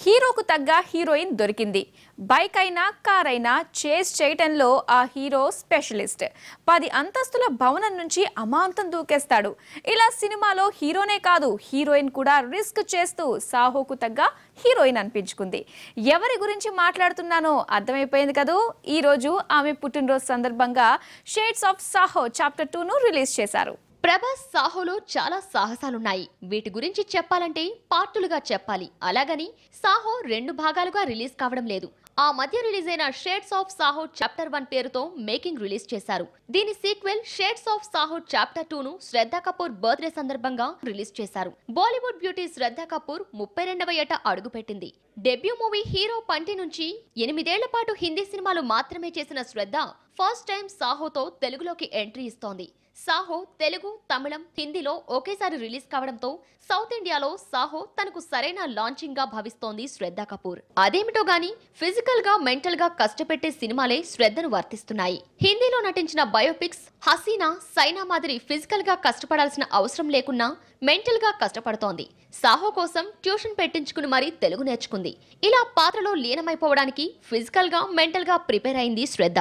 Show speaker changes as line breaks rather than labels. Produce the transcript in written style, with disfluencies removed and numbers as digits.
హీరోకు తగ్గ హీరోయిన్ దొరికింది. బైక్ అయినా కార్ అయినా చేజ్ చేయటంలో ఆ హీరో స్పెషలిస్ట్. 10 అంతస్తుల భవనం నుంచి అమాంతం దూకేస్తాడు. ఇలా సినిమాలో హీరోనే కాదు హీరోయిన్ కూడా రిస్క్ చేస్తూ సాహోకు తగ్గ హీరోయిన్ అనిపించుకుంది. ఎవరి గురించి మాట్లాడుతున్నానో అర్థమైపోయింది కదూ. ఈ రోజు ఆమె పుట్టినరోజు సందర్భంగా షేడ్స్ ఆఫ్ సాహో చాప్టర్ 2ను రిలీజ్ చేశారు.
ప్రభాస్ సాహోలో చాలా సాహసాలున్నాయి. వీటి గురించి చెప్పాలంటే పార్టులుగా చెప్పాలి. అలాగని సాహో 2 భాగాలుగా రిలీజ్ కావడం లేదు. ఆ మధ్య రిలీజ్ అయిన షేడ్స్ ఆఫ్ సాహో చాప్టర్ 1 పేరుతో మేకింగ్ రిలీజ్ చేశారు. దీని sequel shades of Saaho chapter 2ను శ్రద్ధా కపూర్ బర్త్డే సందర్భంగా రిలీజ్ చేశారు. బాలీవుడ్ బ్యూటీ శ్రద్ధా కపూర్ 32వ ఏట అడుగుపెట్టింది. డెబ్యూ మూవీ హీరో పంటి నుంచి 8 ఏళ్ల పాటు హిందీ సినిమాలు మాత్రమే చేసిన శ్రద్ధ ఫస్ట్ టైం సాహోతో తెలుగులోకి ఎంట్రీ ఇస్తోంది. సాహో తెలుగు, తమిళం, హిందీలో ఒకేసారి రిలీజ్ కావడంతో సౌత్ ఇండియాలో సాహో తనకు సరైన లాంచింగ్ గా భావిస్తోంది శ్రద్ధా కపూర్. అదేమిటో గానీ ఫిజికల్ గా, మెంటల్ గా కష్టపెట్టే సినిమాలే శ్రద్ధను వర్తిస్తున్నాయి. హిందీలో నటించిన బయోపిక్స్ హసీనా, సైనా మాదిరి ఫిజికల్ గా కష్టపడాల్సిన అవసరం లేకున్నా మెంటల్ గా కష్టపడుతోంది. సాహో కోసం ట్యూషన్ పెట్టించుకుని మరీ తెలుగు నేర్చుకుంది. ఇలా పాత్రలో లీనమైపోవడానికి ఫిజికల్ గా, మెంటల్ గా ప్రిపేర్ అయింది శ్రద్ధ.